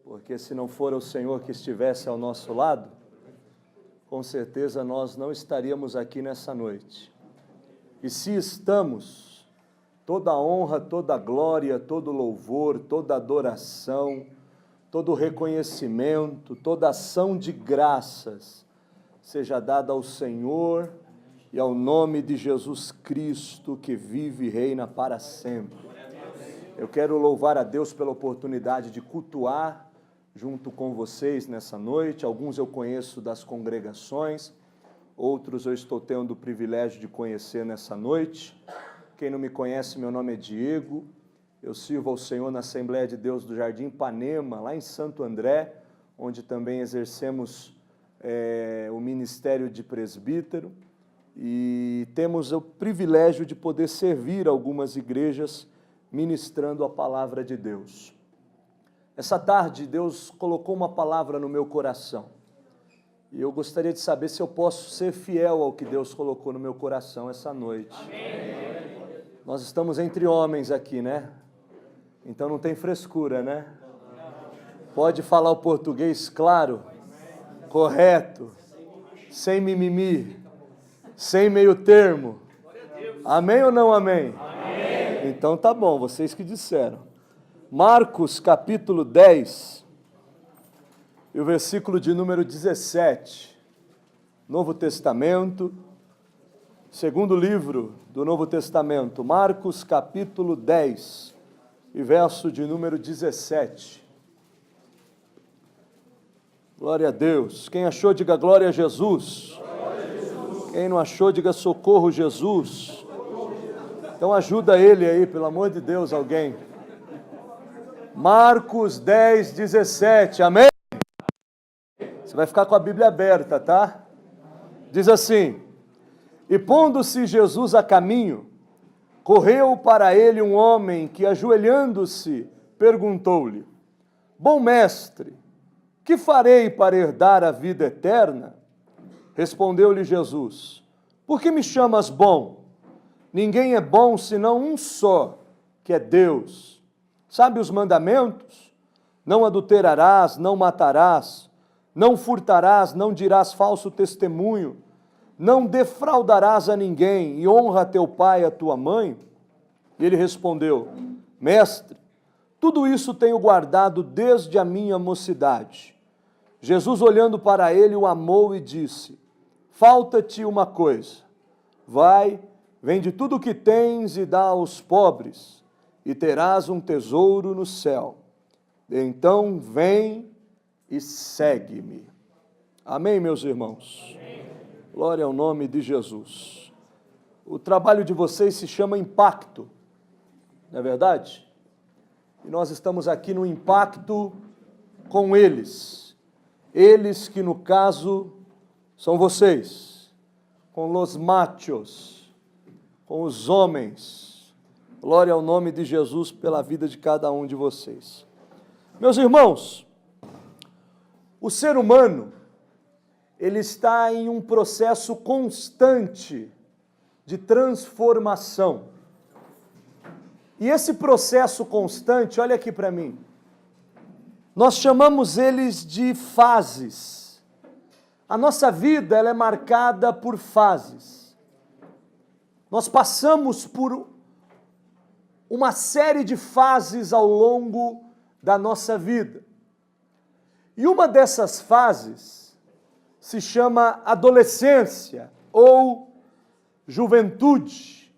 porque se não for o Senhor que estivesse ao nosso lado, com certeza nós não estaríamos aqui nessa noite. E se estamos, toda honra, toda glória, todo louvor, toda adoração, todo reconhecimento, toda ação de graças seja dada ao Senhor e ao nome de Jesus Cristo, que vive e reina para sempre. Eu quero louvar a Deus pela oportunidade de cultuar junto com vocês nessa noite. Alguns eu conheço das congregações, outros eu estou tendo o privilégio de conhecer nessa noite. Quem não me conhece, meu nome é Diego, eu sirvo ao Senhor na Assembleia de Deus do Jardim Ipanema, lá em Santo André, onde também exercemos o ministério de presbítero, e temos o privilégio de poder servir algumas igrejas ministrando a palavra de Deus. Essa tarde, Deus colocou uma palavra no meu coração. E eu gostaria de saber se eu posso ser fiel ao que Deus colocou no meu coração essa noite. Amém. Nós estamos entre homens aqui, né? Então não tem frescura, né? Pode falar o português claro, correto, sem mimimi, sem meio termo. Amém ou não amém? Amém. Então tá bom, vocês que disseram. Marcos capítulo 10, e o versículo de número 17, Novo Testamento, segundo livro do Novo Testamento, Marcos capítulo 10, e verso de número 17. Glória a Deus. Quem achou, diga glória a Jesus. Glória a Jesus. Quem não achou, diga socorro Jesus. Então ajuda ele aí, pelo amor de Deus, alguém. Marcos 10, 17, amém? Você vai ficar com a Bíblia aberta, tá? Diz assim: e pondo-se Jesus a caminho, correu para ele um homem que, ajoelhando-se, perguntou-lhe: bom mestre, que farei para herdar a vida eterna? Respondeu-lhe Jesus: por que me chamas bom? Ninguém é bom senão um só, que é Deus. Sabe os mandamentos? Não adulterarás, não matarás, não furtarás, não dirás falso testemunho, não defraudarás a ninguém, e honra a teu pai e a tua mãe. E ele respondeu: mestre, tudo isso tenho guardado desde a minha mocidade. Jesus, olhando para ele, o amou e disse: falta-te uma coisa, vai, vende tudo o que tens e dá aos pobres, e terás um tesouro no céu. Então vem e segue-me. Amém, meus irmãos? Amém. Glória ao nome de Jesus. O trabalho de vocês se chama Impacto, não é verdade? E nós estamos aqui no Impacto com eles. Eles que, no caso, são vocês, com los machos, com os homens. Glória ao nome de Jesus pela vida de cada um de vocês. Meus irmãos, o ser humano, ele está em um processo constante de transformação. E esse processo constante, olha aqui para mim, nós chamamos eles de fases. A nossa vida, ela é marcada por fases. Nós passamos por uma série de fases ao longo da nossa vida. E uma dessas fases se chama adolescência ou juventude,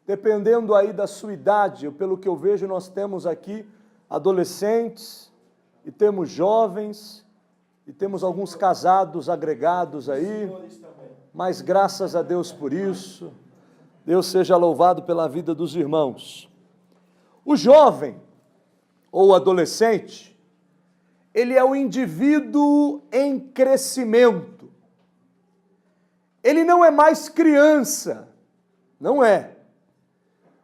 dependendo aí da sua idade. Pelo que eu vejo, nós temos aqui adolescentes, e temos jovens, e temos alguns casados agregados aí, mas graças a Deus por isso. Deus seja louvado pela vida dos irmãos. O jovem, ou adolescente, ele é o indivíduo em crescimento. Ele não é mais criança, não é.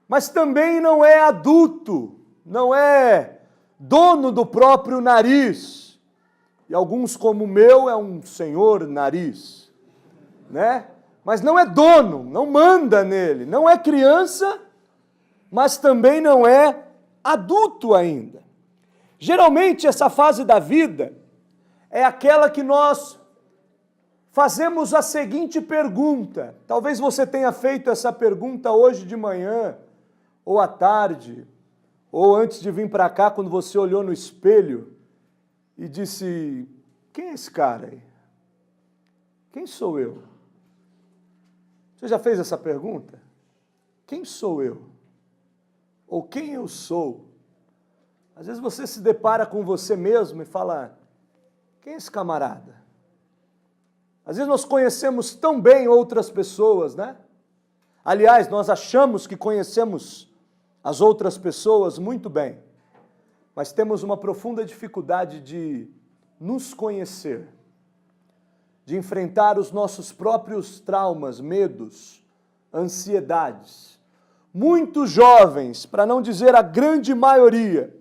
Mas também não é adulto, não é dono do próprio nariz. E alguns, como o meu, é um senhor nariz, né? Mas não é dono, não manda nele, não é criança, mas também não é adulto ainda. Geralmente, essa fase da vida é aquela que nós fazemos a seguinte pergunta. Talvez você tenha feito essa pergunta hoje de manhã, ou à tarde, ou antes de vir para cá, quando você olhou no espelho e disse: quem é esse cara aí? Quem sou eu? Você já fez essa pergunta? Quem sou eu? Ou quem eu sou? Às vezes você se depara com você mesmo e fala: quem é esse camarada? Às vezes nós conhecemos tão bem outras pessoas, né? Aliás, nós achamos que conhecemos as outras pessoas muito bem, mas temos uma profunda dificuldade de nos conhecer, de enfrentar os nossos próprios traumas, medos, ansiedades. Muitos jovens, para não dizer a grande maioria,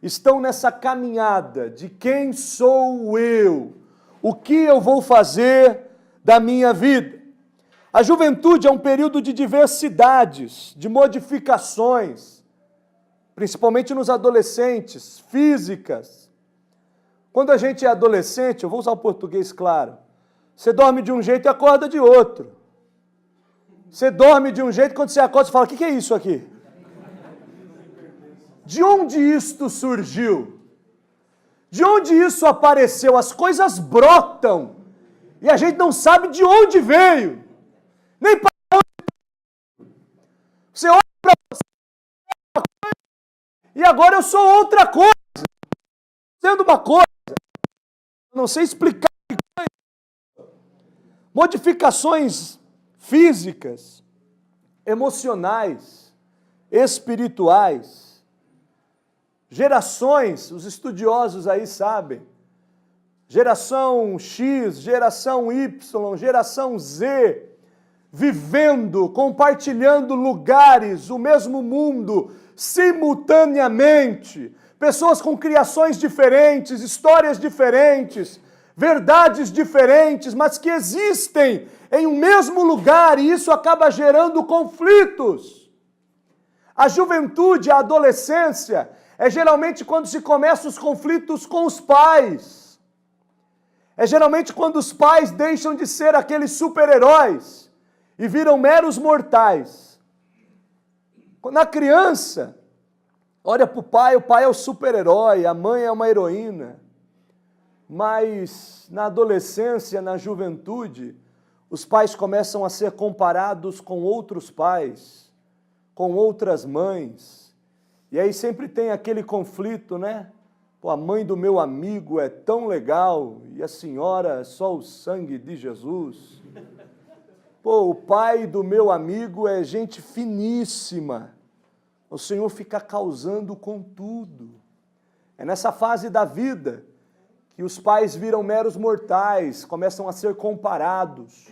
estão nessa caminhada de quem sou eu, o que eu vou fazer da minha vida. A juventude é um período de diversidades, de modificações, principalmente nos adolescentes, físicas. Quando a gente é adolescente, eu vou usar o português claro, você dorme de um jeito e acorda de outro. Você dorme de um jeito e quando você acorda você fala: o que é isso aqui? De onde isto surgiu? De onde isso apareceu? As coisas brotam e a gente não sabe de onde veio, nem para onde. Você olha para você e agora eu sou outra coisa, sendo uma coisa, não sei explicar. Modificações físicas, emocionais, espirituais. Gerações, os estudiosos aí sabem, geração X, geração Y, geração Z, vivendo, compartilhando lugares, o mesmo mundo, simultaneamente, pessoas com criações diferentes, histórias diferentes, verdades diferentes, mas que existem em um mesmo lugar, e isso acaba gerando conflitos. A juventude, a adolescência, é geralmente quando se começam os conflitos com os pais. É geralmente quando os pais deixam de ser aqueles super-heróis e viram meros mortais. Quando a criança olha para o pai é o super-herói, a mãe é uma heroína. Mas na adolescência, na juventude, os pais começam a ser comparados com outros pais, com outras mães. E aí sempre tem aquele conflito, né? Pô, a mãe do meu amigo é tão legal e a senhora é só o sangue de Jesus. Pô, o pai do meu amigo é gente finíssima. O Senhor fica causando com tudo. É nessa fase da vida que os pais viram meros mortais, começam a ser comparados.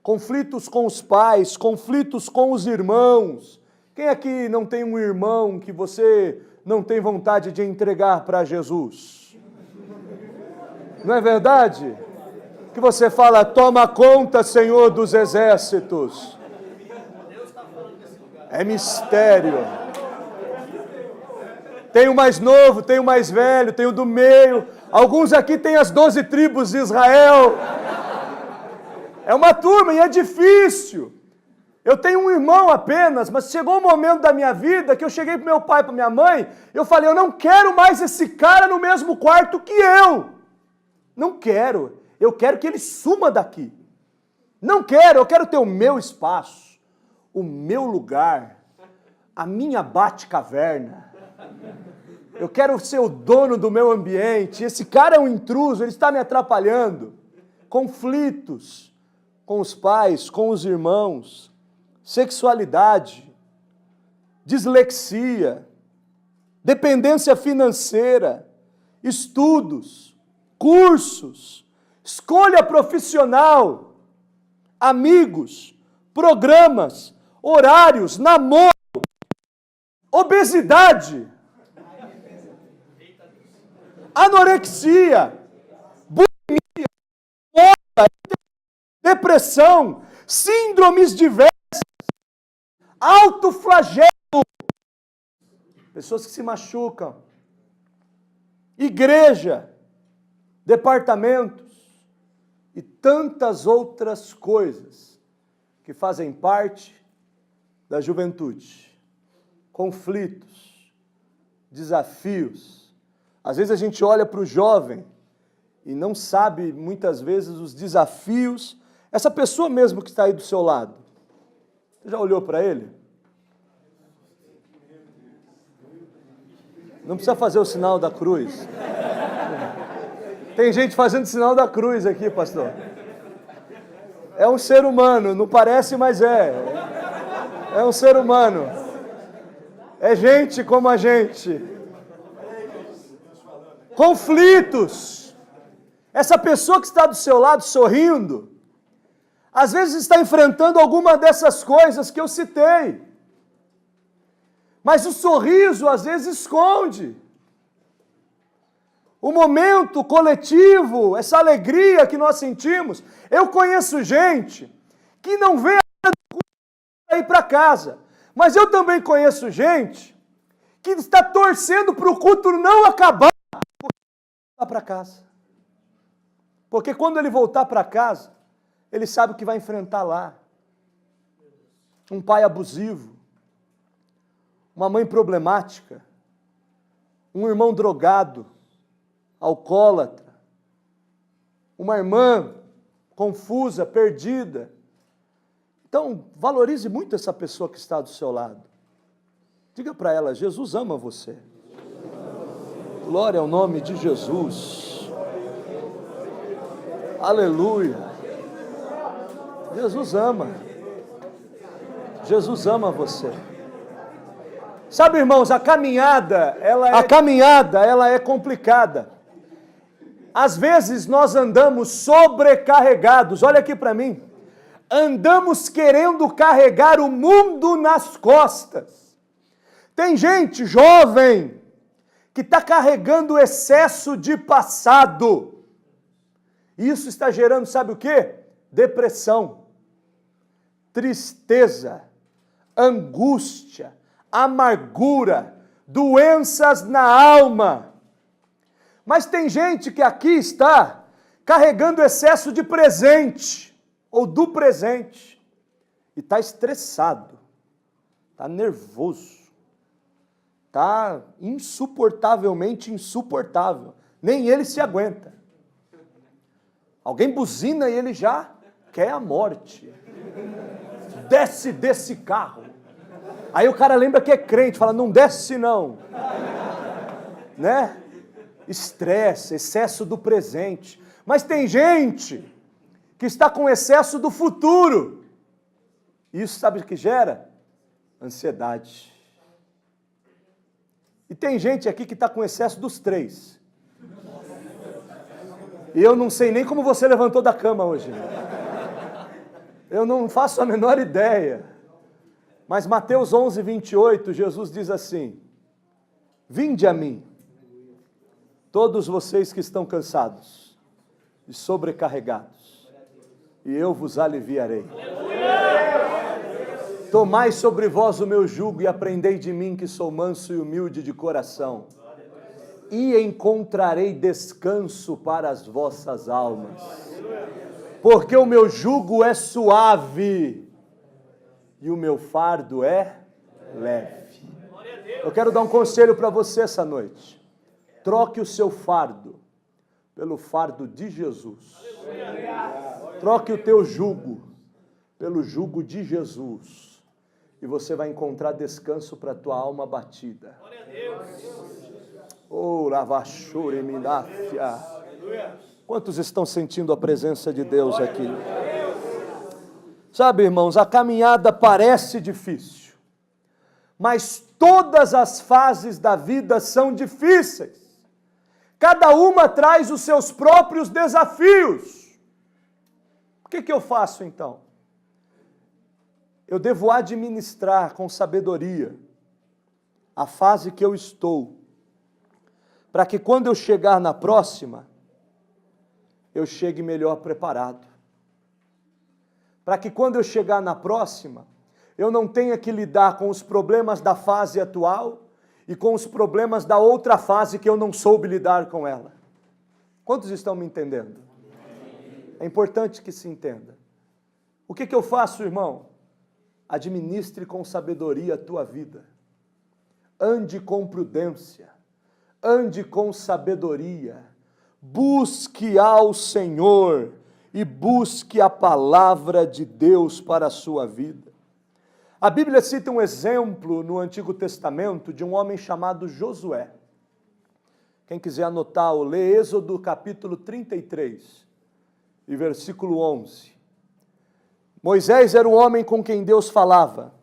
Conflitos com os pais, conflitos com os irmãos. Quem aqui não tem um irmão que você não tem vontade de entregar para Jesus? Não é verdade? Que você fala: toma conta, Senhor dos exércitos. É mistério. Tem o mais novo, tem o mais velho, tem o do meio. Alguns aqui têm as 12 tribos de Israel. É uma turma e é difícil. Eu tenho um irmão apenas, mas chegou um momento da minha vida que eu cheguei para meu pai e para minha mãe, eu falei: eu não quero mais esse cara no mesmo quarto que eu. Não quero. Eu quero que ele suma daqui. Não quero, eu quero ter o meu espaço, o meu lugar, a minha bate-caverna. Eu quero ser o dono do meu ambiente. Esse cara é um intruso, ele está me atrapalhando. Conflitos com os pais, com os irmãos, sexualidade, dislexia, dependência financeira, estudos, cursos, escolha profissional, amigos, programas, horários, namoro, obesidade, anorexia, bulimia, depressão, síndromes diversas, autoflagelo, pessoas que se machucam. igreja, departamentos e tantas outras coisas que fazem parte da juventude. Conflitos, desafios. Às vezes a gente olha para o jovem e não sabe muitas vezes os desafios. Essa pessoa mesmo que está aí do seu lado, você já olhou para ele? Não precisa fazer o sinal da cruz. Tem gente fazendo sinal da cruz aqui, pastor. É um ser humano, não parece, mas é. É um ser humano. É gente como a gente. Conflitos. Essa pessoa que está do seu lado sorrindo, às vezes está enfrentando alguma dessas coisas que eu citei. Mas o sorriso às vezes esconde. O momento coletivo, essa alegria que nós sentimos. Eu conheço gente que não vê a hora de ir para casa. Mas eu também conheço gente que está torcendo para o culto não acabar para casa. Porque quando ele voltar para casa, ele sabe o que vai enfrentar lá. Um pai abusivo, uma mãe problemática, um irmão drogado, alcoólatra, uma irmã confusa, perdida. Então, valorize muito essa pessoa que está do seu lado. Diga para ela, Jesus ama você. Glória ao nome de Jesus. Aleluia. Jesus ama. Jesus ama você. Sabe, irmãos, a caminhada, ela é complicada. Às vezes nós andamos sobrecarregados. Olha aqui para mim. Andamos querendo carregar o mundo nas costas. Tem gente jovem que está carregando excesso de passado. Isso está gerando, sabe o quê? Depressão, tristeza, angústia, amargura, doenças na alma. Mas tem gente que aqui está carregando excesso de presente, ou do presente, e está estressado, está nervoso, está insuportavelmente insuportável, nem ele se aguenta. Alguém buzina e ele já quer a morte. Desce desse carro. Aí o cara lembra que é crente, fala, não desce não. Né? Estresse, excesso do presente. Mas tem gente que está com excesso do futuro. Isso sabe o que gera? Ansiedade. E tem gente aqui que está com excesso dos três. E eu não sei nem como você levantou da cama hoje. Eu não faço a menor ideia. Mas Mateus 11, 28, Jesus diz assim, vinde a mim, todos vocês que estão cansados e sobrecarregados, e eu vos aliviarei. Tomai sobre vós o meu jugo e aprendei de mim que sou manso e humilde de coração, e encontrarei descanso para as vossas almas. Porque o meu jugo é suave e o meu fardo é leve. Eu quero dar um conselho para você essa noite. Troque o seu fardo pelo fardo de Jesus. Troque o teu jugo pelo jugo de Jesus. E você vai encontrar descanso para a tua alma abatida. Oh, lavachure minafia. Quantos estão sentindo a presença de Deus aqui? Sabe, irmãos, a caminhada parece difícil, mas todas as fases da vida são difíceis. Cada uma traz os seus próprios desafios. O que eu faço então? Eu devo administrar com sabedoria a fase que eu estou, para que quando eu chegar na próxima, eu chegue melhor preparado. Para que quando eu chegar na próxima, eu não tenha que lidar com os problemas da fase atual e com os problemas da outra fase que eu não soube lidar com ela. Quantos estão me entendendo? É importante que se entenda. O que eu faço, irmão? Administre com sabedoria a tua vida. Ande com prudência. Ande com sabedoria. Busque ao Senhor e busque a palavra de Deus para a sua vida. A Bíblia cita um exemplo no Antigo Testamento de um homem chamado Josué. Quem quiser anotar, lê Êxodo capítulo 33 e versículo 11. Moisés era um homem com quem Deus falava,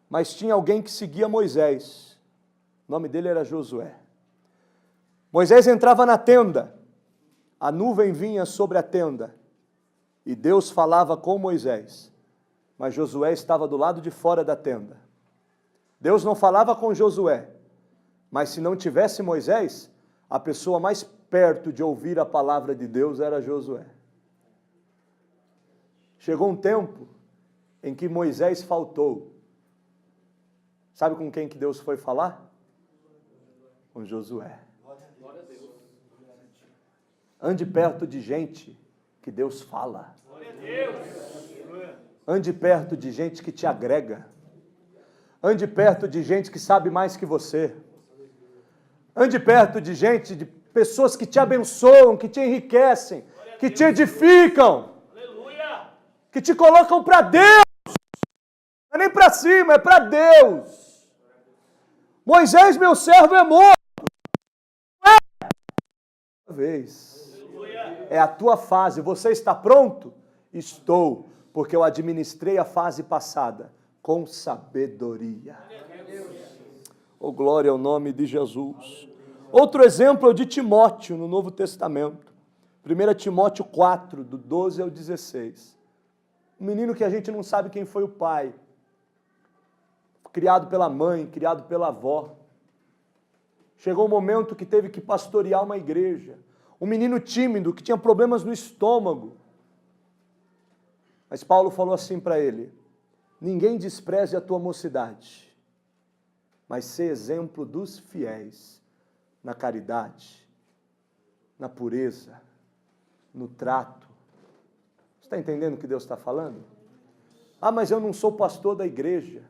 mas tinha alguém que seguia Moisés. O nome dele era Josué. Moisés entrava na tenda, a nuvem vinha sobre a tenda e Deus falava com Moisés, mas Josué estava do lado de fora da tenda. Deus não falava com Josué, mas se não tivesse Moisés, a pessoa mais perto de ouvir a palavra de Deus era Josué. Chegou um tempo em que Moisés faltou. Sabe com quem que Deus foi falar? Com Josué. Ande perto de gente que Deus fala. Ande perto de gente que te agrega. Ande perto de gente que sabe mais que você. Ande perto de gente, de pessoas que te abençoam, que te enriquecem, que te edificam, que te colocam para Deus. Não é nem para cima, é para Deus. Moisés, meu servo, é morto. É a tua fase. Você está pronto? Estou, porque eu administrei a fase passada com sabedoria. Oh, glória ao nome de Jesus. Outro exemplo é o de Timóteo no Novo Testamento. 1 Timóteo 4, do 12 ao 16. Um menino que a gente não sabe quem foi o pai. Criado pela mãe, criado pela avó. Chegou um momento que teve que pastorear uma igreja. Um menino tímido, que tinha problemas no estômago. Mas Paulo falou assim para ele: ninguém despreze a tua mocidade, mas sê exemplo dos fiéis, na caridade, na pureza, no trato. Você está entendendo o que Deus está falando? Ah, mas eu não sou pastor da igreja.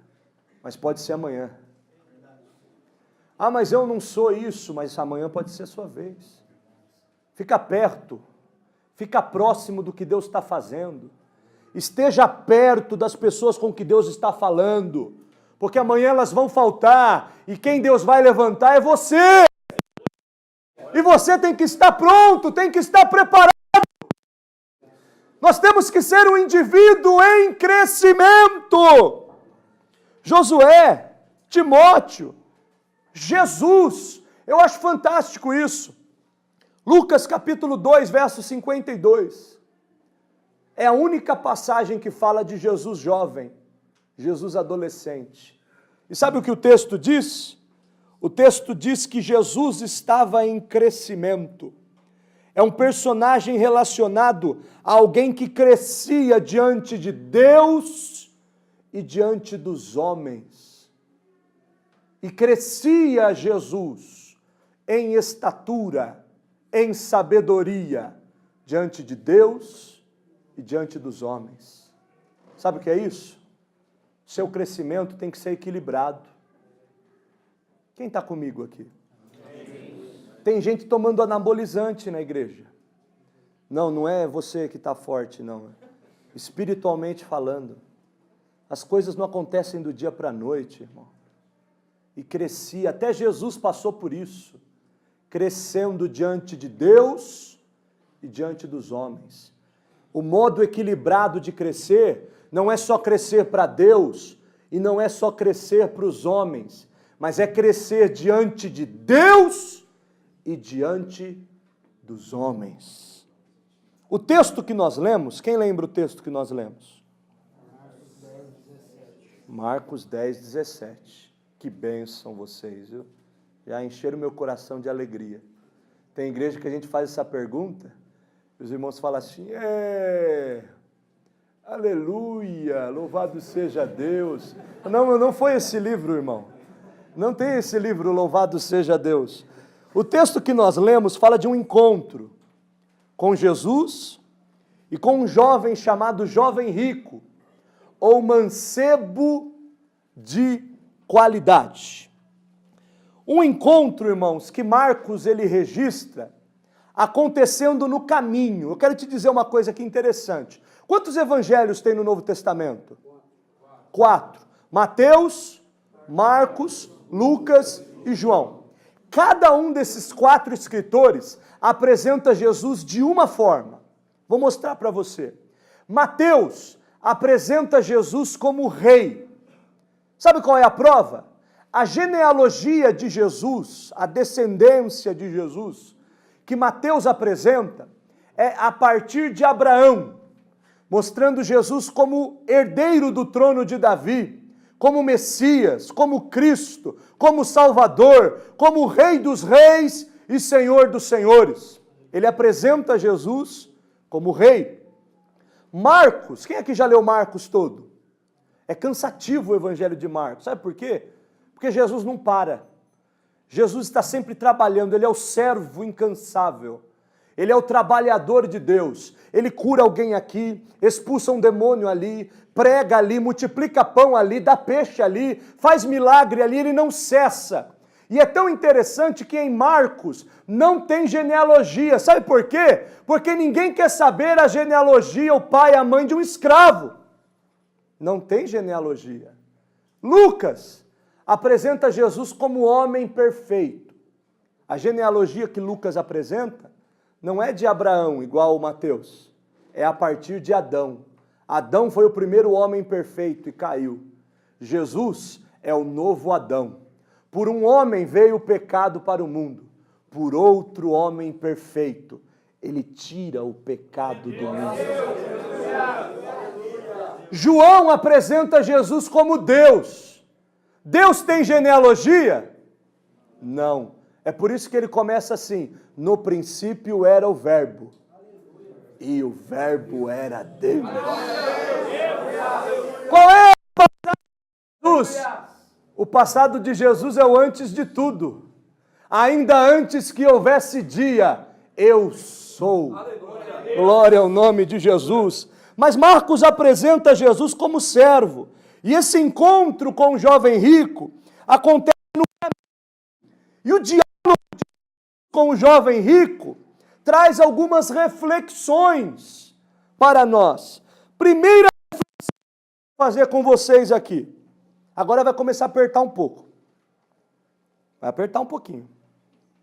Mas pode ser amanhã. Ah, mas eu não sou isso, mas amanhã pode ser a sua vez. Fica perto, fica próximo do que Deus está fazendo. Esteja perto das pessoas com que Deus está falando, porque amanhã elas vão faltar, e quem Deus vai levantar é você. E você tem que estar pronto, tem que estar preparado. Nós temos que ser um indivíduo em crescimento. Josué, Timóteo, Jesus, eu acho fantástico isso. Lucas capítulo 2, verso 52. É a única passagem que fala de Jesus jovem, Jesus adolescente. E sabe o que o texto diz? O texto diz que Jesus estava em crescimento. É um personagem relacionado a alguém que crescia diante de Deus e diante dos homens. E crescia Jesus em estatura, em sabedoria, diante de Deus e diante dos homens. Sabe o que é isso? Seu crescimento tem que ser equilibrado. Quem está comigo aqui? Tem gente tomando anabolizante na igreja. Não, não é você que está forte, não. Espiritualmente falando. As coisas não acontecem do dia para a noite, irmão. E crescia, até Jesus passou por isso. Crescendo diante de Deus e diante dos homens. O modo equilibrado de crescer não é só crescer para Deus e não é só crescer para os homens, mas é crescer diante de Deus e diante dos homens. O texto que nós lemos, quem lembra o texto que nós lemos? Marcos 10, 17. Que bênção vocês, viu? Já encheram meu coração de alegria. Tem igreja que a gente faz essa pergunta, e os irmãos falam assim, aleluia, louvado seja Deus. Não foi esse livro, irmão. Não tem esse livro, Louvado Seja Deus. O texto que nós lemos fala de um encontro com Jesus e com um jovem chamado Jovem Rico, ou mancebo de qualidade. Um encontro, irmãos, que Marcos ele registra acontecendo no caminho. Eu quero te dizer uma coisa aqui interessante. Quantos evangelhos tem no Novo Testamento? 4. Mateus, Marcos, Lucas e João. Cada um desses 4 escritores apresenta Jesus de uma forma. Vou mostrar para você. Mateus apresenta Jesus como rei. Sabe qual é a prova? A genealogia de Jesus, a descendência de Jesus, que Mateus apresenta, é a partir de Abraão, mostrando Jesus como herdeiro do trono de Davi, como Messias, como Cristo, como Salvador, como Rei dos Reis e Senhor dos Senhores. Ele apresenta Jesus como rei. Marcos, quem aqui já leu Marcos todo? É cansativo o evangelho de Marcos, sabe por quê? Porque Jesus não para. Jesus está sempre trabalhando, ele é o servo incansável. Ele é o trabalhador de Deus. Ele cura alguém aqui, expulsa um demônio ali, prega ali, multiplica pão ali, dá peixe ali, faz milagre ali, ele não cessa. E é tão interessante que em Marcos não tem genealogia. Sabe por quê? Porque ninguém quer saber a genealogia, o pai e a mãe de um escravo. Não tem genealogia. Lucas apresenta Jesus como homem perfeito. A genealogia que Lucas apresenta não é de Abraão, igual o Mateus. É a partir de Adão. Adão foi o primeiro homem perfeito e caiu. Jesus é o novo Adão. Por um homem veio o pecado para o mundo. Por outro homem perfeito, ele tira o pecado do mundo. João apresenta Jesus como Deus. Deus tem genealogia? Não. É por isso que ele começa assim: no princípio era o verbo, e o verbo era Deus. Qual é o passado de Jesus? O passado de Jesus é o antes de tudo. Ainda antes que houvesse dia, eu sou. Glória ao nome de Jesus. Mas Marcos apresenta Jesus como servo. E esse encontro com o jovem rico acontece no caminho. E o diálogo com o jovem rico traz algumas reflexões para nós. Primeira reflexão que eu vou fazer com vocês aqui. Agora vai começar a apertar um pouco. Vai apertar um pouquinho,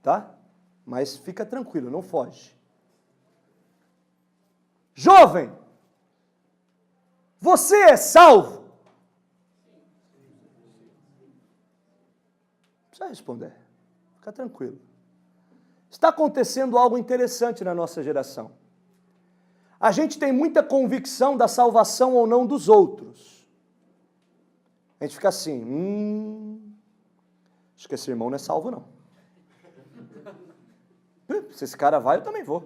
tá? Mas fica tranquilo, não foge. Jovem, você é salvo? Não precisa responder. Fica tranquilo. Está acontecendo algo interessante na nossa geração. A gente tem muita convicção da salvação ou não dos outros. A gente fica assim, acho que esse irmão não é salvo não. Se esse cara vai, eu também vou.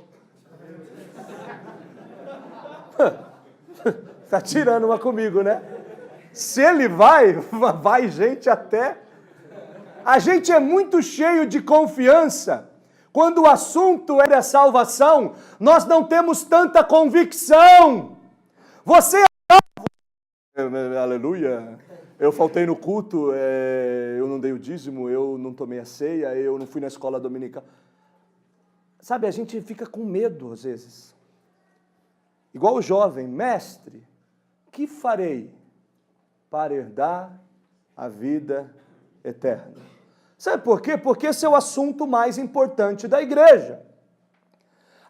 Tá tirando uma comigo, né? Se ele vai, vai gente até... A gente é muito cheio de confiança. Quando o assunto é a salvação, nós não temos tanta convicção. Você é salvo. Aleluia. Eu faltei no culto, eu não dei o dízimo, eu não tomei a ceia, eu não fui na escola dominical. Sabe, a gente fica com medo às vezes. Igual o jovem, mestre, que farei para herdar a vida eterna? Sabe por quê? Porque esse é o assunto mais importante da igreja.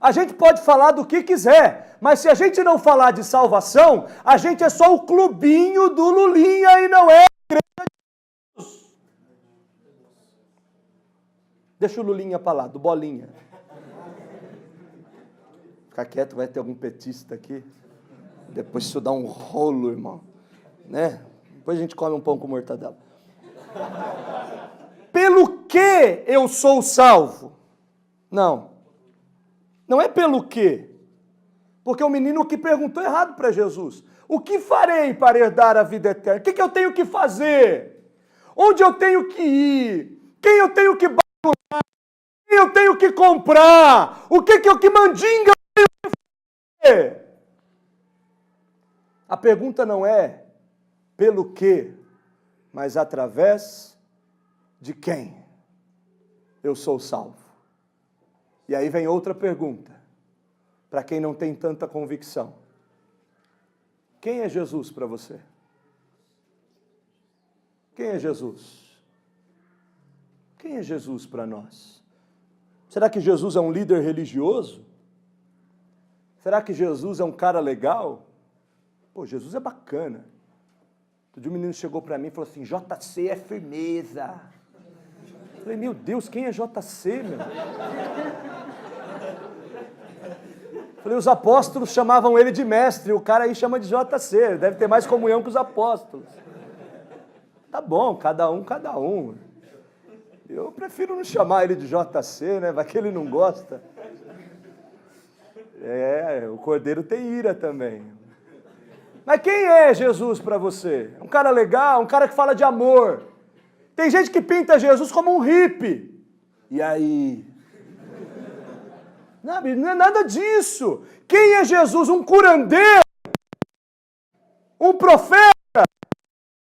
A gente pode falar do que quiser, mas se a gente não falar de salvação, a gente é só o clubinho do Lulinha e não é a igreja de Deus. Deixa o Lulinha para lá, do Bolinha. Fica quieto, vai ter algum petista aqui. Depois isso dá um rolo, irmão. Né? Depois a gente come um pão com mortadela. Pelo que eu sou salvo? Não. Não é pelo quê. Porque o menino que perguntou errado para Jesus. O que farei para herdar a vida eterna? O que eu tenho que fazer? onde eu tenho que ir, quem eu tenho que bacular, quem eu tenho que comprar, o que mandinga eu tenho que fazer. A pergunta não é pelo quê, mas através de quem eu sou salvo. E aí vem outra pergunta, para quem não tem tanta convicção. Quem é Jesus para você? Quem é Jesus? Quem é Jesus para nós? Será que Jesus é um líder religioso? Será que Jesus é um cara legal? Pô, Jesus é bacana. Outro dia um menino chegou para mim e falou assim, JC é firmeza. Eu falei, meu Deus, quem é JC, meu? Eu falei, os apóstolos chamavam ele de mestre, o cara aí chama de JC, deve ter mais comunhão que os apóstolos. Tá bom, cada um. Eu prefiro não chamar ele de JC, né? Vai que ele não gosta. O cordeiro tem ira também. Mas quem é Jesus para você? Um cara legal, um cara que fala de amor. Tem gente que pinta Jesus como um hippie. E aí? Não é nada disso. Quem é Jesus? Um curandeiro? Um profeta?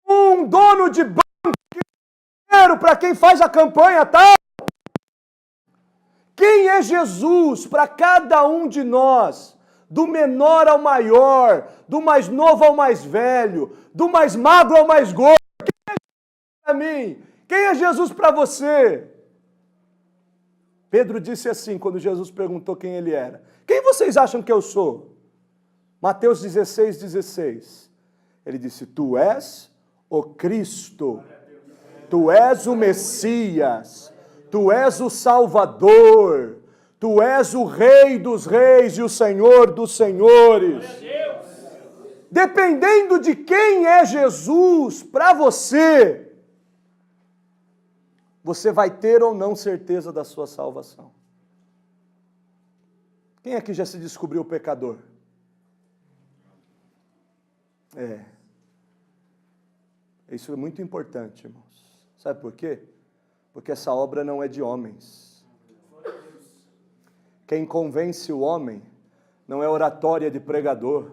Um dono de banco? Para quem faz a campanha, tá? Quem é Jesus para cada um de nós? Do menor ao maior, do mais novo ao mais velho, do mais magro ao mais gordo. Quem é Jesus para mim? Quem é Jesus para você? Pedro disse assim, quando Jesus perguntou quem ele era. Quem vocês acham que eu sou? Mateus 16:16. Ele disse, tu és o Cristo, tu és o Messias, tu és o Salvador, tu és o Rei dos Reis e o Senhor dos Senhores. Dependendo de quem é Jesus para você, você vai ter ou não certeza da sua salvação. Quem aqui já se descobriu pecador? Isso é muito importante, irmãos. Sabe por quê? Porque essa obra não é de homens. Quem convence o homem não é oratória de pregador,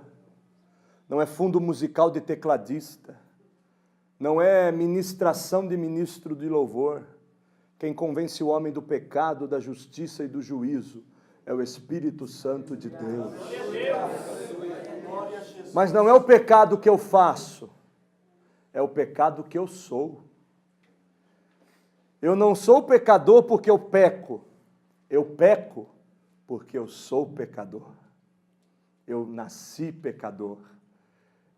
não é fundo musical de tecladista, não é ministração de ministro de louvor. Quem convence o homem do pecado, da justiça e do juízo é o Espírito Santo de Deus. Mas não é o pecado que eu faço, é o pecado que eu sou. Eu não sou pecador porque eu peco porque eu sou pecador. Eu nasci pecador.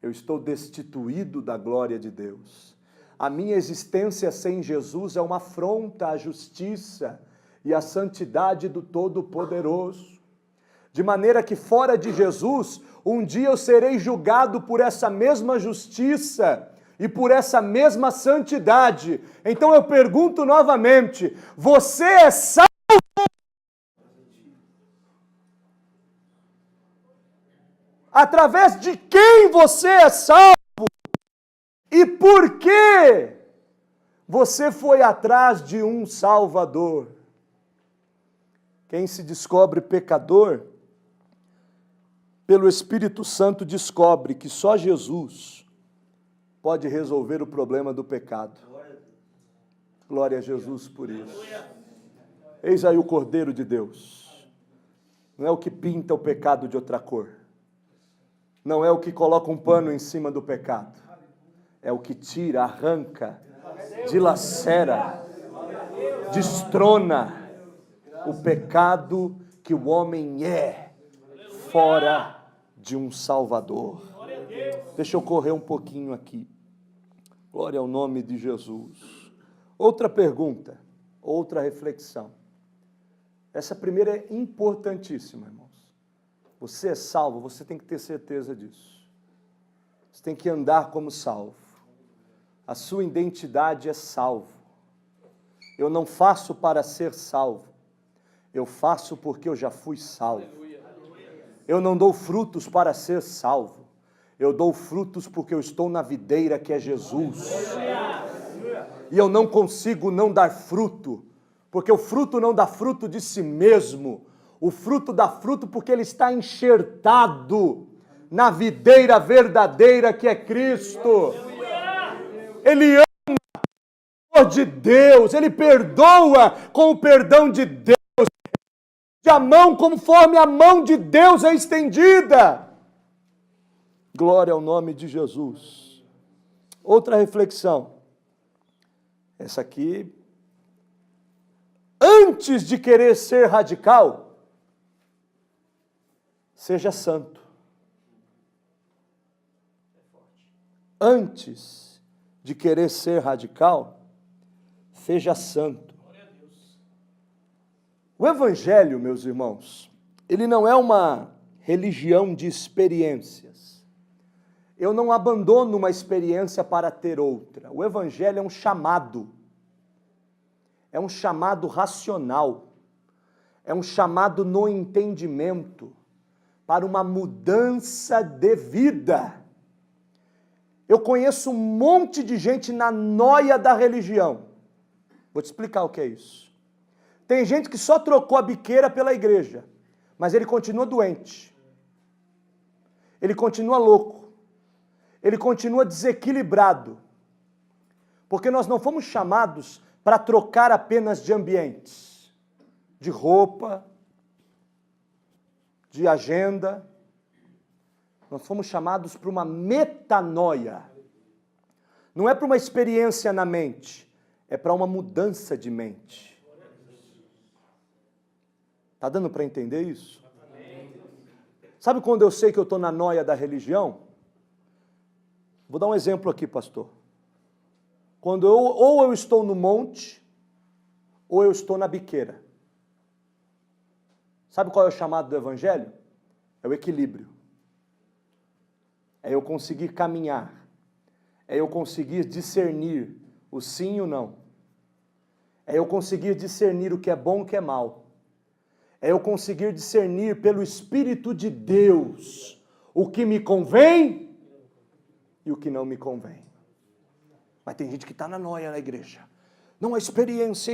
Eu estou destituído da glória de Deus. A minha existência sem Jesus é uma afronta à justiça e à santidade do Todo-Poderoso. De maneira que fora de Jesus, um dia eu serei julgado por essa mesma justiça e por essa mesma santidade. Então eu pergunto novamente, você é salvo? Através de quem você é salvo? E por que você foi atrás de um Salvador? Quem se descobre pecador, pelo Espírito Santo descobre que só Jesus pode resolver o problema do pecado. Glória a Jesus por isso. Eis aí o Cordeiro de Deus. Não é o que pinta o pecado de outra cor. Não é o que coloca um pano em cima do pecado. É o que tira, arranca, dilacera, destrona o pecado que o homem é fora de um Salvador. Deixa eu correr um pouquinho aqui. Glória ao nome de Jesus. Outra pergunta, outra reflexão. Essa primeira é importantíssima, irmãos. Você é salvo, você tem que ter certeza disso. Você tem que andar como salvo. A sua identidade é salvo. Eu não faço para ser salvo. Eu faço porque eu já fui salvo. Eu não dou frutos para ser salvo. Eu dou frutos porque eu estou na videira que é Jesus. e eu não consigo não dar fruto, porque o fruto não dá fruto de si mesmo, o fruto dá fruto porque ele está enxertado na videira verdadeira que é Cristo. Ele ama o amor de Deus, ele perdoa com o perdão de Deus, de a mão conforme a mão de Deus é estendida. Glória ao nome de Jesus. Outra reflexão. Essa aqui, antes de querer ser radical, seja santo. Antes de querer ser radical, seja santo. O Evangelho, meus irmãos, ele não é uma religião de experiências. Eu não abandono uma experiência para ter outra. O Evangelho é um chamado. É um chamado racional. É um chamado no entendimento para uma mudança de vida. Eu conheço um monte de gente na noia da religião. Vou te explicar o que é isso. Tem gente que só trocou a biqueira pela igreja, mas ele continua doente. Ele continua louco. Ele continua desequilibrado. Porque nós não fomos chamados para trocar apenas de ambientes, de roupa, de agenda. Nós fomos chamados para uma metanoia. Não é para uma experiência na mente, é para uma mudança de mente. Está dando para entender isso? Sabe quando eu sei que eu estou na noia da religião? Vou dar um exemplo aqui, pastor. Quando ou eu estou no monte, ou eu estou na biqueira. Sabe qual é o chamado do Evangelho? É o equilíbrio. É eu conseguir caminhar. É eu conseguir discernir o sim e o não. É eu conseguir discernir o que é bom e o que é mal. É eu conseguir discernir pelo Espírito de Deus o que me convém e o que não me convém. Mas tem gente que está na noia na igreja. Não, a experiência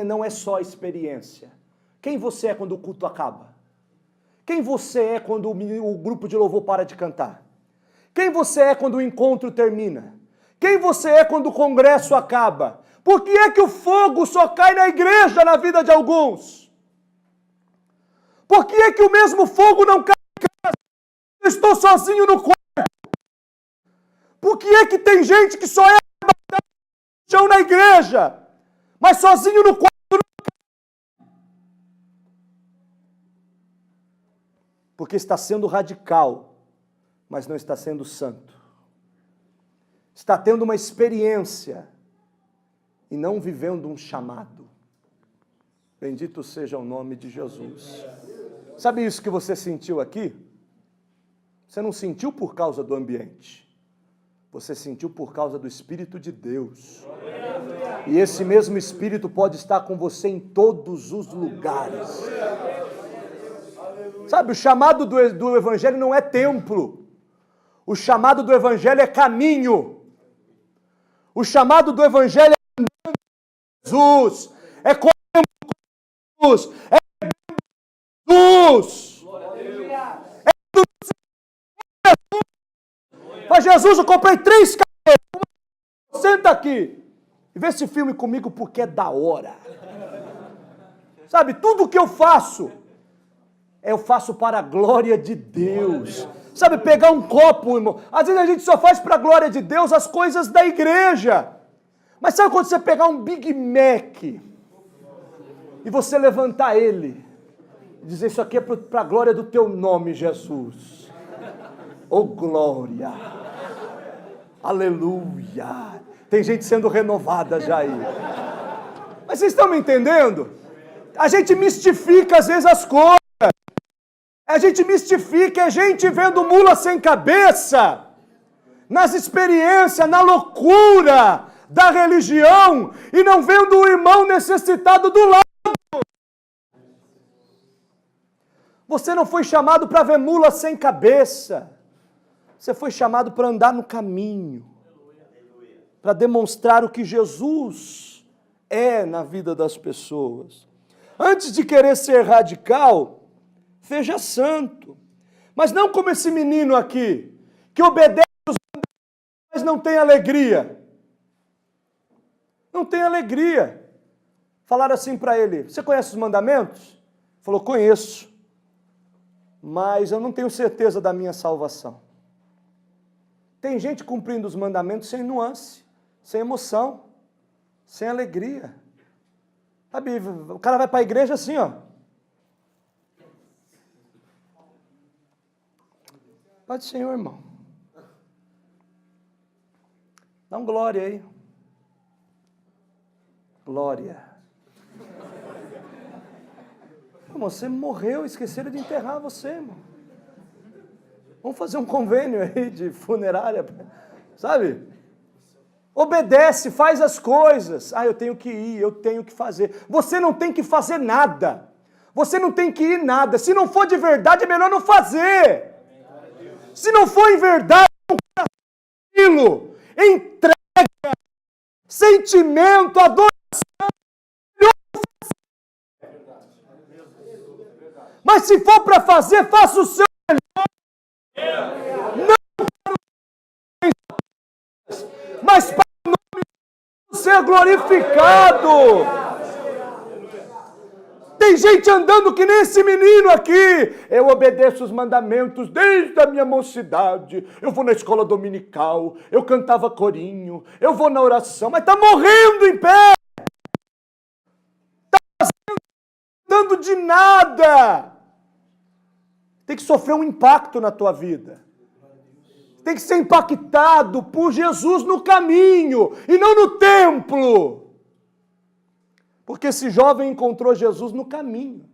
não é só experiência. Quem você é quando o culto acaba? Quem você é quando o grupo de louvor para de cantar? Quem você é quando o encontro termina? Quem você é quando o congresso acaba? Por que é que o fogo só cai na igreja na vida de alguns? Por que é que o mesmo fogo não cai em casa? Eu estou sozinho no quarto. Por que é que tem gente que só é chão na igreja, mas sozinho no quarto? Porque está sendo radical, mas não está sendo santo. Está tendo uma experiência e não vivendo um chamado. Bendito seja o nome de Jesus. Sabe isso que você sentiu aqui? Você não sentiu por causa do ambiente. Você sentiu por causa do Espírito de Deus. E esse mesmo Espírito pode estar com você em todos os lugares. Sabe, o chamado do Evangelho não é templo. O chamado do Evangelho é caminho. O chamado do Evangelho é andando com Jesus. É comendo com Jesus. É Jesus. É tudo Jesus. Mas Jesus, eu comprei 3 cadeiras. Senta aqui e vê esse filme comigo porque é da hora. Sabe, tudo que eu faço para a glória de Deus. Sabe, pegar um copo, irmão. Às vezes a gente só faz para a glória de Deus as coisas da igreja. Mas sabe quando você pegar um Big Mac e você levantar ele e dizer, isso aqui é para a glória do teu nome, Jesus. Oh, glória. Aleluia. Tem gente sendo renovada já aí. Mas vocês estão me entendendo? A gente mistifica às vezes as coisas. A gente mistifica, é gente vendo mula sem cabeça, nas experiências, na loucura da religião, e não vendo o irmão necessitado do lado. Você não foi chamado para ver mula sem cabeça. Você foi chamado para andar no caminho. para demonstrar o que Jesus é na vida das pessoas. Antes de querer ser radical, seja santo. Mas não como esse menino aqui, que obedece os mandamentos, mas não tem alegria. Não tem alegria. Falaram assim para ele, você conhece os mandamentos? Ele falou, conheço, mas eu não tenho certeza da minha salvação. Tem gente cumprindo os mandamentos sem nuance, sem emoção, sem alegria. Sabe, o cara vai para a igreja assim, ó. Pai do Senhor, irmão. Dá um glória aí. Glória. Irmão, você morreu, esqueceram de enterrar você, irmão. Vamos fazer um convênio aí de funerária, sabe? Obedece, faz as coisas. Ah, eu tenho que ir, eu tenho que fazer. Você não tem que fazer nada. Você não tem que ir nada. Se não for de verdade, é melhor não fazer. Se não for em verdade, aquilo, entrega, sentimento, adoração. Mas se for para fazer, faça o seu melhor. Não para mas para o nome de Deus ser glorificado. Tem gente andando que nem esse menino aqui. Eu obedeço os mandamentos desde a minha mocidade. Eu vou na escola dominical. Eu cantava corinho. Eu vou na oração. Mas está morrendo em pé. Está dando de nada. Tem que sofrer um impacto na tua vida. Tem que ser impactado por Jesus no caminho e não no templo. Porque esse jovem encontrou Jesus no caminho.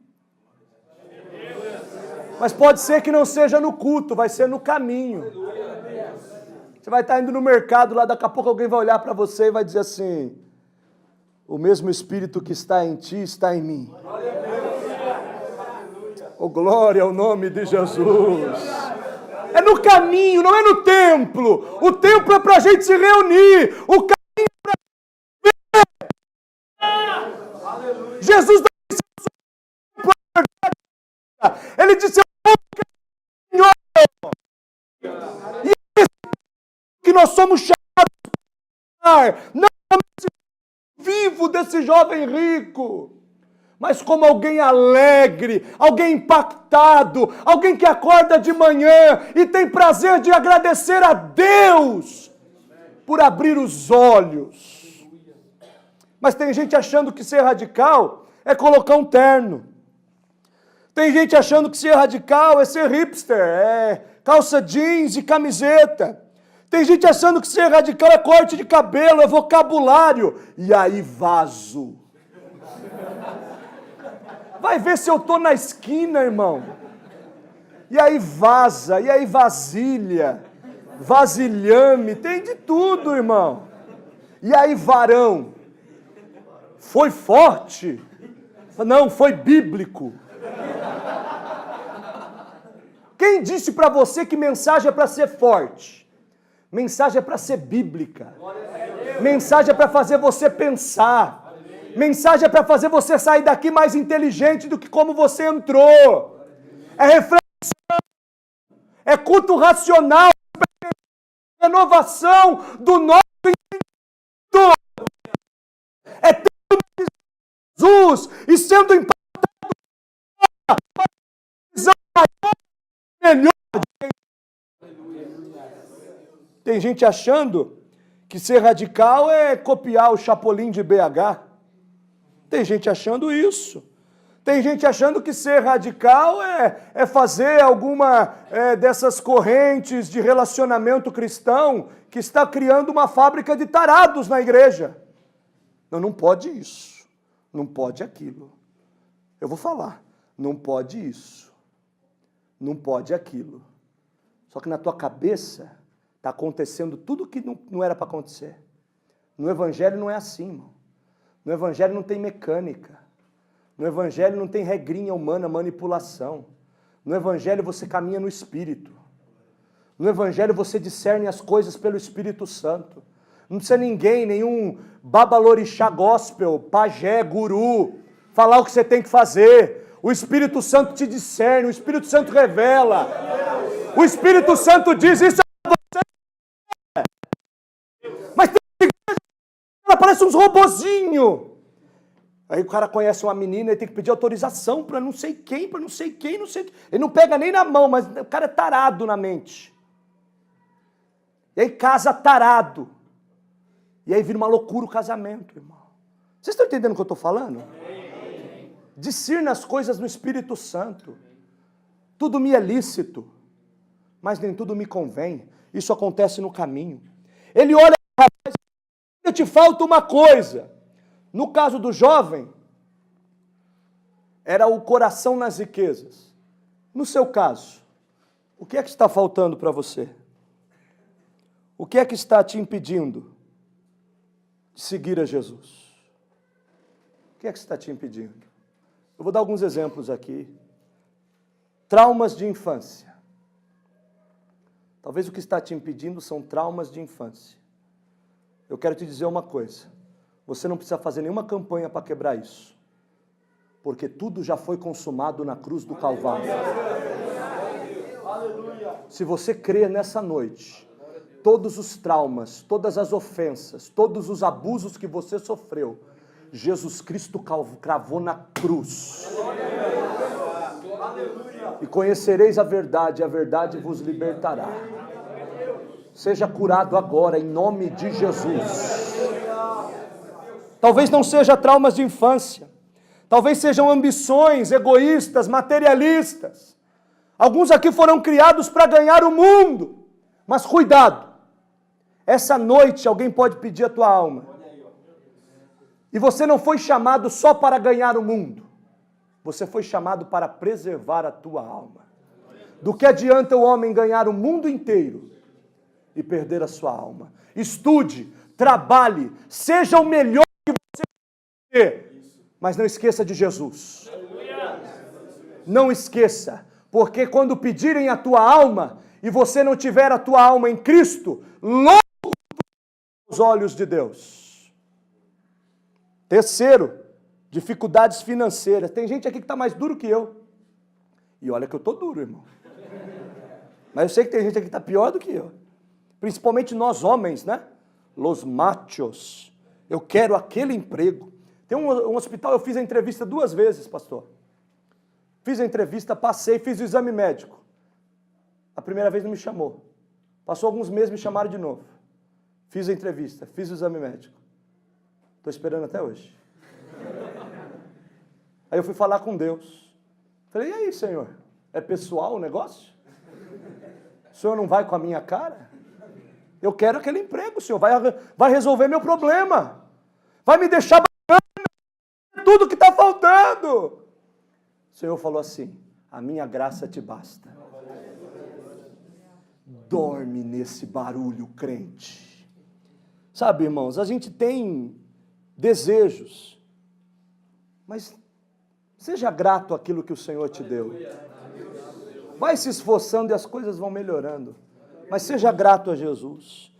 Mas pode ser que não seja no culto, vai ser no caminho. Você vai estar indo no mercado lá, daqui a pouco alguém vai olhar para você e vai dizer assim, o mesmo Espírito que está em ti está em mim. Oh, glória ao nome de Jesus. É no caminho, não é no templo. O templo é para a gente se reunir. O caminho é para viver. Jesus não disse, ele disse, Senhor, e que nós somos chamados não como esse vivo desse jovem rico, mas como alguém alegre, alguém impactado, alguém que acorda de manhã e tem prazer de agradecer a Deus por abrir os olhos. Mas tem gente achando que ser radical é colocar um terno. Tem gente achando que ser radical é ser hipster, é calça jeans e camiseta. Tem gente achando que ser radical é corte de cabelo, é vocabulário. E aí vaso. Vai ver se eu estou na esquina, irmão. E aí vaza, e aí vasilha, vasilhame, tem de tudo, irmão. E aí varão. Foi forte? Não, foi bíblico. Quem disse para você que mensagem é para ser forte? Mensagem é para ser bíblica. Mensagem é para fazer você pensar. Mensagem é para fazer você sair daqui mais inteligente do que como você entrou. É reflexão. É culto racional. Renovação do nosso entendimento. É ter Jesus e sendo impactado para a visão melhor. Tem gente achando que ser radical é copiar o Chapolin de BH. Tem gente achando isso. Tem gente achando que ser radical é fazer alguma dessas correntes de relacionamento cristão que está criando uma fábrica de tarados na igreja. Não, não pode isso. Não pode aquilo. Eu vou falar. Não pode isso. Não pode aquilo. Só que na tua cabeça está acontecendo tudo que não era para acontecer. No evangelho não é assim, irmão. No evangelho não tem mecânica. No evangelho não tem regrinha humana, manipulação. No evangelho você caminha no Espírito. No evangelho você discerne as coisas pelo Espírito Santo. Não precisa ninguém, nenhum babalorixá gospel, pajé, guru, falar o que você tem que fazer. O Espírito Santo te discerne, o Espírito Santo revela. O Espírito Santo diz isso é você. Mas tem igreja, ela parece uns robozinhos. Aí o cara conhece uma menina e tem que pedir autorização para não sei quem, não sei quem. Ele não pega nem na mão, mas o cara é tarado na mente. E aí casa tarado. E aí vira uma loucura o casamento, irmão. Vocês estão entendendo o que eu estou falando? Discirna as coisas no Espírito Santo. Tudo me é lícito, mas nem tudo me convém. Isso acontece no caminho. Ele olha, rapaz, ainda te falta uma coisa. No caso do jovem, era o coração nas riquezas. No seu caso, o que é que está faltando para você? O que é que está te impedindo de seguir a Jesus? O que é que está te impedindo? Eu vou dar alguns exemplos aqui. Traumas de infância. Talvez o que está te impedindo são traumas de infância. Eu quero te dizer uma coisa. Você não precisa fazer nenhuma campanha para quebrar isso. Porque tudo já foi consumado na cruz do Calvário. Se você crê nessa noite, todos os traumas, todas as ofensas, todos os abusos que você sofreu, Jesus Cristo cravou na cruz. E conhecereis a verdade vos libertará. Seja curado agora, em nome de Jesus. Talvez não seja traumas de infância. Talvez sejam ambições egoístas, materialistas. Alguns aqui foram criados para ganhar o mundo. Mas cuidado. Essa noite alguém pode pedir a tua alma. E você não foi chamado só para ganhar o mundo. Você foi chamado para preservar a tua alma. Do que adianta o homem ganhar o mundo inteiro e perder a sua alma? Estude, trabalhe, seja o melhor que você pode ser, mas não esqueça de Jesus. Não esqueça, porque quando pedirem a tua alma e você não tiver a tua alma em Cristo, logo aos olhos de Deus. Terceiro, dificuldades financeiras. Tem gente aqui que está mais duro que eu. E olha que eu estou duro, irmão. Mas eu sei que tem gente aqui que está pior do que eu. Principalmente nós homens, né? Los machos. Eu quero aquele emprego. Tem um hospital, eu fiz a entrevista 2 vezes, pastor. Fiz a entrevista, passei, fiz o exame médico. A primeira vez não me chamou. Passou alguns meses, me chamaram de novo. Fiz a entrevista, fiz o exame médico. Estou esperando até hoje. Aí eu fui falar com Deus. Falei, e aí, Senhor? É pessoal o negócio? O Senhor não vai com a minha cara? Eu quero aquele emprego, Senhor. Vai resolver meu problema. Vai me deixar bacana. Tudo que está faltando. O Senhor falou assim, a minha graça te basta. Dorme nesse barulho, crente. Sabe, irmãos, a gente tem desejos, mas seja grato àquilo que o Senhor te deu. Vai se esforçando e as coisas vão melhorando. Mas seja grato a Jesus.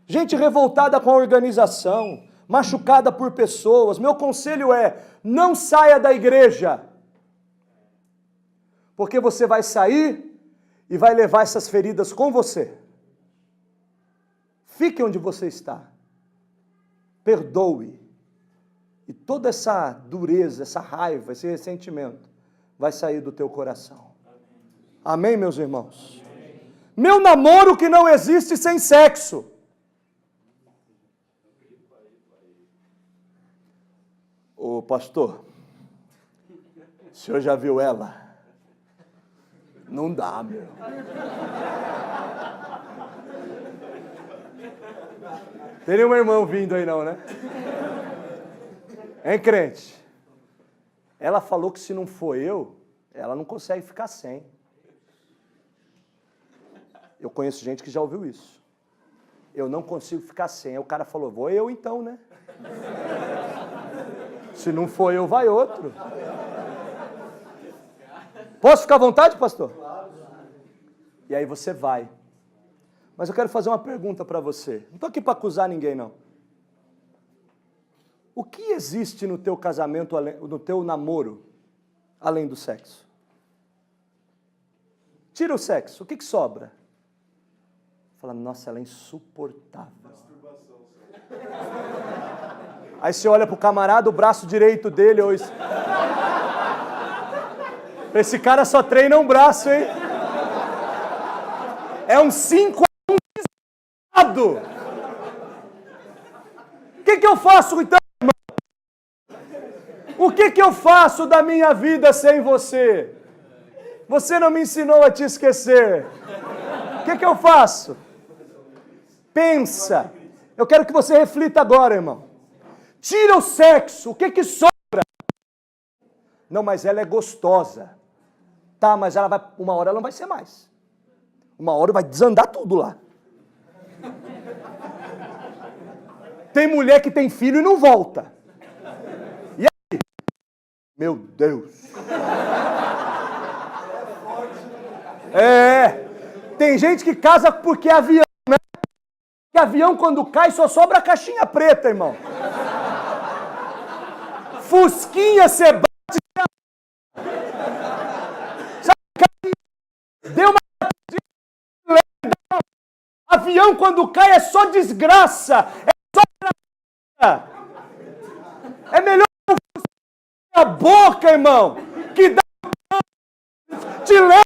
Gente revoltada com a organização, machucada por pessoas. Meu conselho é, não saia da igreja. Porque você vai sair e vai levar essas feridas com você. Fique onde você está. Perdoe. E toda essa dureza, essa raiva, esse ressentimento vai sair do teu coração. Amém, meus irmãos? Amém. Meu namoro que não existe sem sexo. Ô pastor, o senhor já viu ela? Não dá, meu. Tem nenhum irmão vindo aí não, né? Hein, crente? Ela falou que se não for eu, ela não consegue ficar sem. Eu conheço gente que já ouviu isso. Eu não consigo ficar sem. Aí o cara falou, vou eu então, né? Se não for eu, vai outro. Posso ficar à vontade, pastor? E aí você vai. Mas eu quero fazer uma pergunta para você. Não estou aqui para acusar ninguém, não. O que existe no teu casamento, no teu namoro, além do sexo? Tira o sexo, o que sobra? Fala, nossa, ela é insuportável. Aí você olha pro camarada, o braço direito dele, ou isso. Esse cara só treina um braço, hein? É um 5-1 desado. O que eu faço então, irmão? O que eu faço da minha vida sem você? Você não me ensinou a te esquecer. O que eu faço? Pensa. Eu quero que você reflita agora, irmão. Tira o sexo. O que sobra? Não, mas ela é gostosa. Tá, mas ela vai, uma hora ela não vai ser mais. Uma hora vai desandar tudo lá. Tem mulher que tem filho e não volta. E aí? Meu Deus. Tem gente que casa porque é avião, né? Que avião quando cai só sobra a caixinha preta, irmão. Fusquinha, você bate. Deu uma. Avião quando cai é só desgraça. É só graça. É melhor a boca, irmão, que dá. Te leva.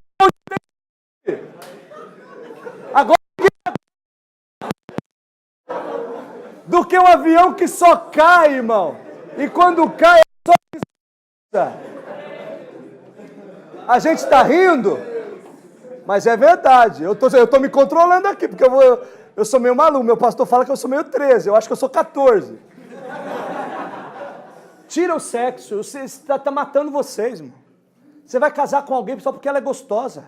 Agora, do que um avião que só cai, irmão. E quando cai, é só desgraça. A gente está rindo, mas é verdade. Eu tô me controlando aqui, porque eu sou meio maluco. Meu pastor fala que eu sou meio 13, eu acho que eu sou 14. Tira o sexo, você está matando vocês, irmão. Você vai casar com alguém só porque ela é gostosa.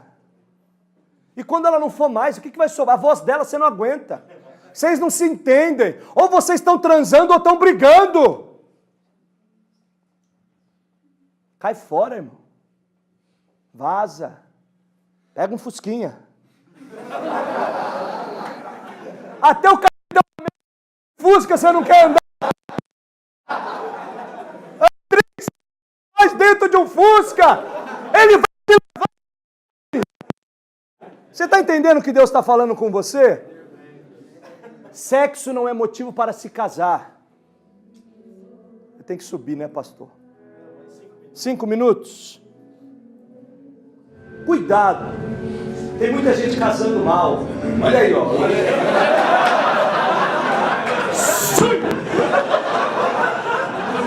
E quando ela não for mais, o que vai sobrar? A voz dela você não aguenta. Vocês não se entendem. Ou vocês estão transando ou estão brigando. Cai fora, irmão. Vaza. Pega um fusquinha. Até o cara deu uma fusca, você não quer andar. Mais dentro de um fusca. Ele vai te levar. Você está entendendo o que Deus está falando com você? Sexo não é motivo para se casar. Eu tenho que subir, né, pastor? 5 minutos. Cuidado. Tem muita gente casando mal. Olha aí, ó.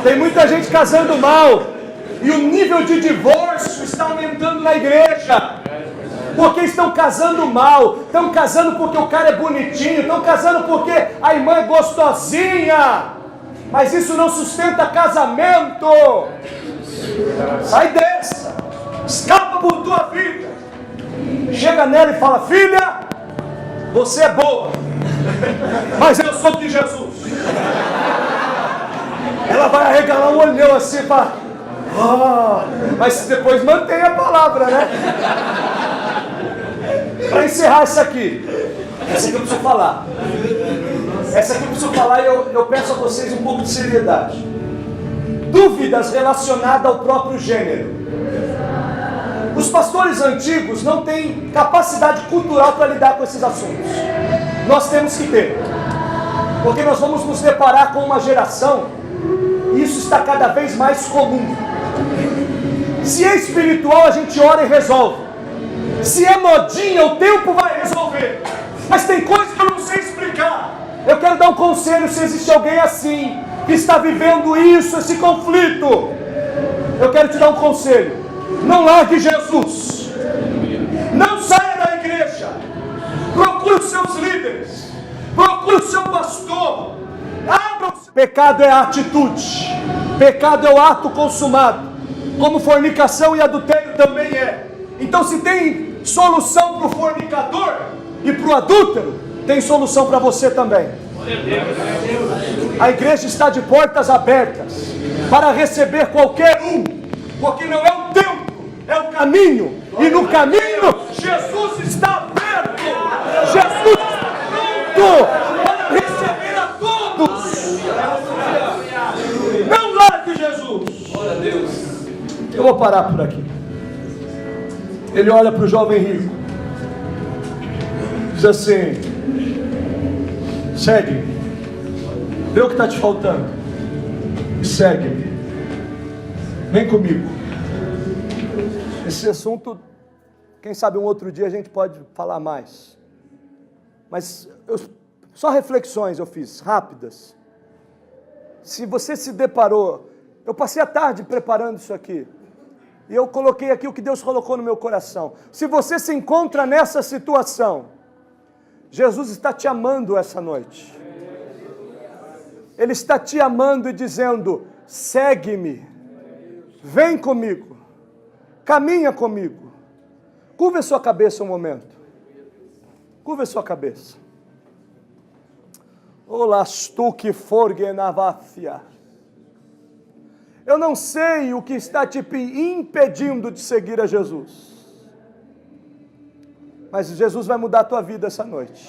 Tem muita gente casando mal. E o nível de divórcio está aumentando na igreja. Porque estão casando mal, estão casando porque o cara é bonitinho, estão casando porque a irmã é gostosinha, mas isso não sustenta casamento. Sai dessa, escapa por tua vida, chega nela e fala, filha, você é boa, mas eu sou de Jesus. Ela vai arregalar um olhão assim e fala, mas depois mantém a palavra, né? Para encerrar essa aqui eu preciso falar. Essa aqui eu preciso falar e eu peço a vocês um pouco de seriedade. Dúvidas relacionadas ao próprio gênero. Os pastores antigos não têm capacidade cultural para lidar com esses assuntos. Nós temos que ter. Porque nós vamos nos deparar com uma geração, e isso está cada vez mais comum. Se é espiritual, a gente ora e resolve. Se é modinha, o tempo vai resolver. Mas tem coisa que eu não sei explicar. Eu quero dar um conselho se existe alguém assim, que está vivendo isso, esse conflito. Eu quero te dar um conselho. Não largue Jesus. Não saia da igreja. Procure os seus líderes. Procure o seu pastor. Abra o seu... Pecado é a atitude. Pecado é o ato consumado. Como fornicação e adultério também é. Então, se tem solução para o fornicador e para o adúltero, tem solução para você também. A igreja está de portas abertas para receber qualquer um, porque não é o tempo, é o caminho. E no caminho, Jesus está perto. Jesus parar por aqui. Ele olha para o jovem rico, diz assim: segue-me, vê o que está te faltando e segue-me, vem comigo. Esse assunto, quem sabe um outro dia a gente pode falar mais, mas só reflexões eu fiz, rápidas. Se você se deparou, eu passei a tarde preparando isso aqui, e eu coloquei aqui o que Deus colocou no meu coração. Se você se encontra nessa situação, Jesus está te amando essa noite. Ele está te amando e dizendo: segue-me, vem comigo, caminha comigo. Curva a sua cabeça um momento. Curva a sua cabeça. Olá, stuque forgenavacia. Eu não sei o que está te impedindo de seguir a Jesus, mas Jesus vai mudar a tua vida essa noite.